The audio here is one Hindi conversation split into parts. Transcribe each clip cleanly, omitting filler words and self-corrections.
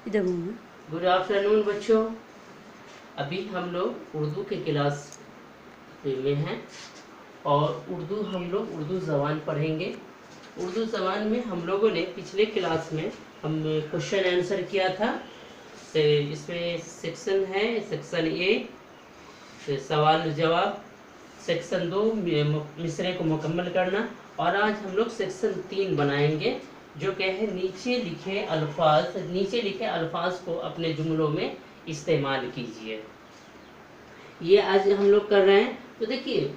इधर घूमो। गुड आफ्टरनून बच्चों। अभी हम लोग उर्दू के क्लास में हैं और उर्दू ज़बान पढ़ेंगे। उर्दू ज़बान में हम लोगों ने पिछले क्लास में हम क्वेश्चन आंसर किया था। तो इसमें सेक्शन है, सेक्शन ए सवाल जवाब, सेक्शन 2 मिसरे को मुकम्मल करना, और आज हम लोग सेक्शन 3 बनाएंगे जो क्या है नीचे लिखे अल्फाज को अपने जुमलों में इस्तेमाल कीजिए। ये आज हम लोग कर रहे हैं। तो देखिए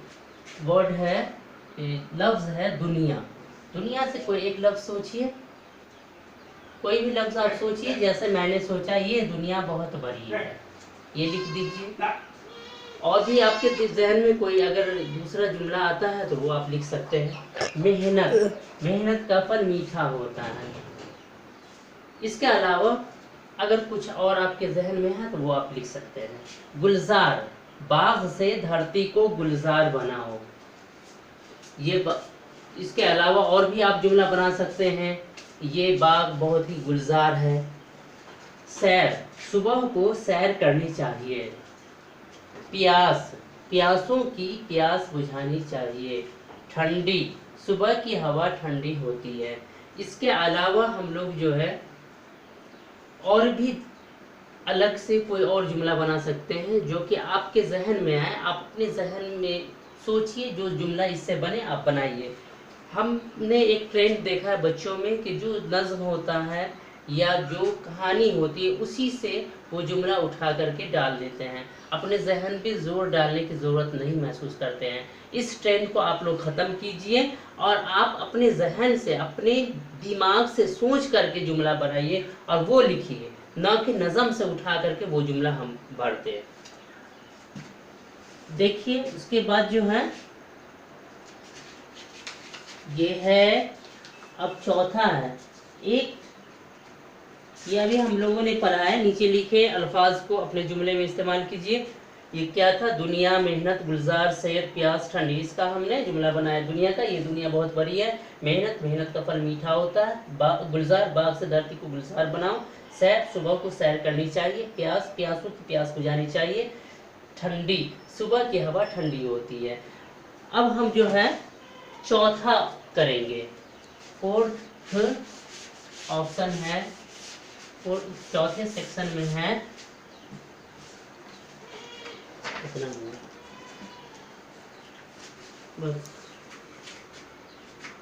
वर्ड है, लफ्ज़ है दुनिया। दुनिया से कोई एक लफ्ज़ सोचिए, कोई भी लफ्ज़ आप सोचिए। जैसे मैंने सोचा ये दुनिया बहुत बड़ी है, ये लिख दीजिए। और भी आपके जहन में कोई अगर दूसरा जुमला आता है तो वो आप लिख सकते हैं। मेहनत का फल मीठा होता है। इसके अलावा अगर कुछ और आपके जहन में है तो वो आप लिख सकते हैं। गुलजार, बाग से धरती को गुलजार बनाओ। इसके अलावा और भी आप जुमला बना सकते हैं। ये बाग बहुत ही गुलजार है। सैर, सुबह को सैर करनी चाहिए। प्यास, प्यासों की प्यास बुझानी चाहिए। ठंडी, सुबह की हवा ठंडी होती है। इसके अलावा हम लोग जो है और भी अलग से कोई और जुमला बना सकते हैं जो कि आपके जहन में आए। आप अपने जहन में सोचिए, जो जुमला इससे बने आप बनाइए। हमने एक ट्रेंड देखा है बच्चों में कि जो नज़्म होता है या जो कहानी होती है उसी से वो जुमला उठा करके डाल देते हैं। अपने जहन पे जोर डालने की ज़रूरत नहीं महसूस करते हैं। इस ट्रेंड को आप लोग ख़त्म कीजिए और आप अपने जहन से, अपने दिमाग से सोच करके जुमला बनाइए और वो लिखिए, ना कि नज़म से उठा करके वो जुमला हम भरते हैं। देखिए उसके बाद जो है ये है, अब चौथा है एक, ये अभी हम लोगों ने पढ़ा है। नीचे लिखे अल्फाज को अपने जुमले में इस्तेमाल कीजिए। ये क्या था? दुनिया, मेहनत, गुलजार, सैर, प्यास, ठंडी। इसका हमने जुमला बनाया दुनिया का। ये दुनिया बहुत बड़ी है। मेहनत का फल मीठा होता है। गुलजार, बाग से धरती को गुलजार बनाओ। सैर, सुबह को सैर करनी चाहिए। प्यास, प्यासों की प्यास बुझानी चाहिए। ठंडी, सुबह की हवा ठंडी होती है। अब हम जो है चौथा करेंगे। फोर्थ ऑप्शन है, चौथे सेक्शन में है, इतना बस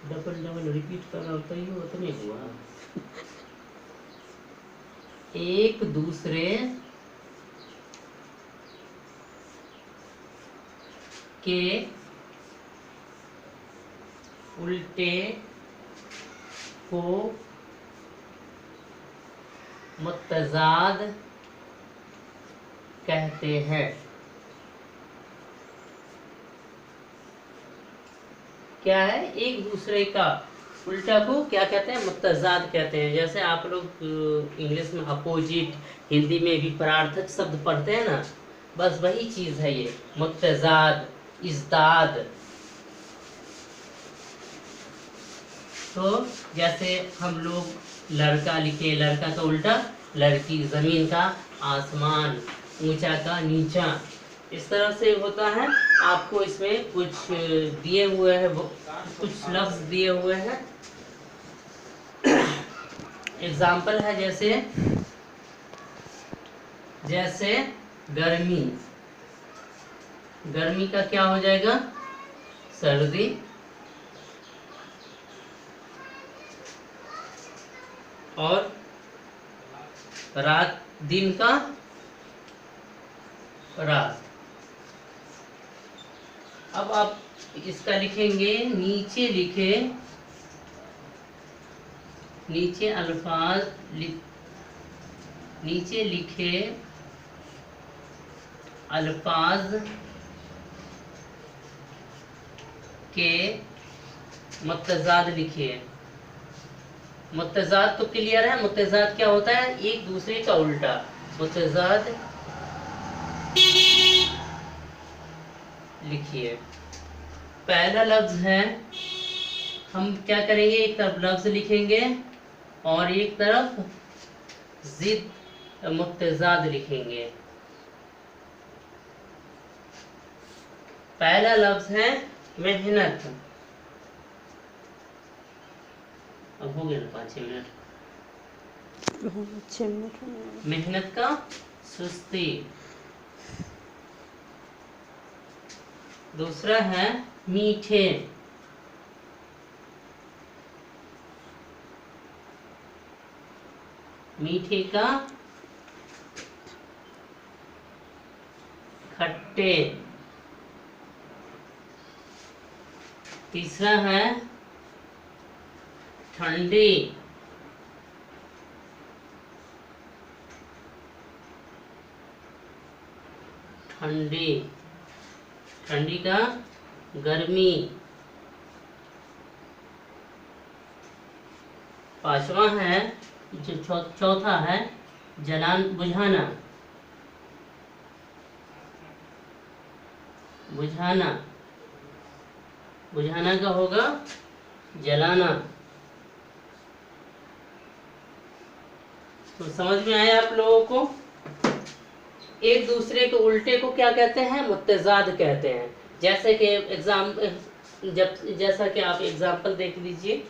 डबल रिपीट कर रहा होता ही होता नहीं हुआ। एक दूसरे के उल्टे को मुत्तज़ाद कहते हैं। क्या है? एक दूसरे का उल्टा को क्या कहते हैं? मुत्तज़ाद कहते हैं। जैसे आप लोग इंग्लिश में अपोजिट, हिंदी में भी परार्थक शब्द पढ़ते हैं ना, बस वही चीज़ है ये, मुत्तज़ाद, इज़दाद। तो जैसे हम लोग लड़का लिखे, लड़का का उल्टा लड़की, ज़मीन का आसमान, ऊंचा का नीचा। इस तरह से होता है। आपको इसमें कुछ दिए हुए हैं, वो कुछ लफ्ज़ दिए हुए हैं। एग्जाम्पल है जैसे गर्मी, गर्मी का क्या हो जाएगा? सर्दी। और रात, दिन का रात। अब आप इसका लिखेंगे, नीचे अल्फाज नीचे लिखे अल्फाज के मुत्तज़ाद लिखिए। मुत्तज़ाद तो क्लियर है। मुत्तज़ाद क्या होता है? एक दूसरे का उल्टा। मुत्तज़ाद लिखिए। पहला लफ्ज़ है, हम क्या करेंगे, एक तरफ लफ्ज़ लिखेंगे और एक तरफ जिद मुत्तेजाद लिखेंगे। पहला लफ्ज है मेहनत। अब हो गया ना 5-6 मिनट। 6 मिनट। मेहनत का सुस्ती। दूसरा है मीठे। मीठे का खट्टे। तीसरा है ठंडी। ठंडी, ठंडी का गर्मी। पांचवा है जो चौथा है जलान बुझाना। बुझाना, बुझाना का होगा जलाना। तो समझ में आया आप लोगों को? एक दूसरे के उल्टे को क्या कहते हैं? मुत्तेजाद कहते हैं। जैसे कि जैसा कि आप एग्जाम्पल देख लीजिए,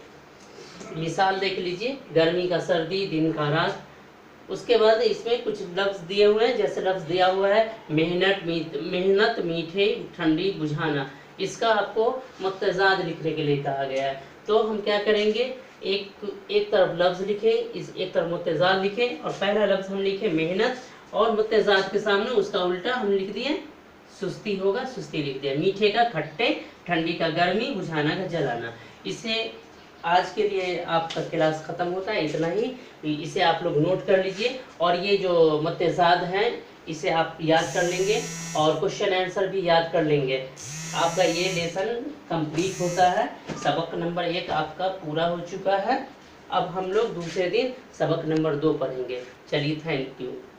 मिसाल देख लीजिए, गर्मी का सर्दी, दिन का रात। उसके बाद इसमें कुछ लफ्ज दिए हुए हैं, जैसे लफ्ज दिया हुआ है मेहनत, मीठे, ठंडी, बुझाना। इसका आपको मुत्तेजाद लिखने के लिए कहा गया है। तो हम क्या करेंगे, एक तरफ लफ्ज लिखें, एक तरफ मुत्तेजाद लिखें, और पहला लफ्ज हम लिखे मेहनत, और मुत्तेजाद के सामने उसका उल्टा हम लिख दिए सुस्ती होगा, सुस्ती लिख दिया। मीठे का खट्टे, ठंडी का गर्मी, बुझाना का जलाना। इसे आज के लिए आपका क्लास ख़त्म होता है, इतना ही। इसे आप लोग नोट कर लीजिए, और ये जो मुत्तेजाद हैं इसे आप याद कर लेंगे, और क्वेश्चन आंसर भी याद कर लेंगे। आपका ये लेसन कंप्लीट होता है। सबक नंबर 1 आपका पूरा हो चुका है। अब हम लोग दूसरे दिन सबक नंबर 2 पढ़ेंगे। चलिए, थैंक यू।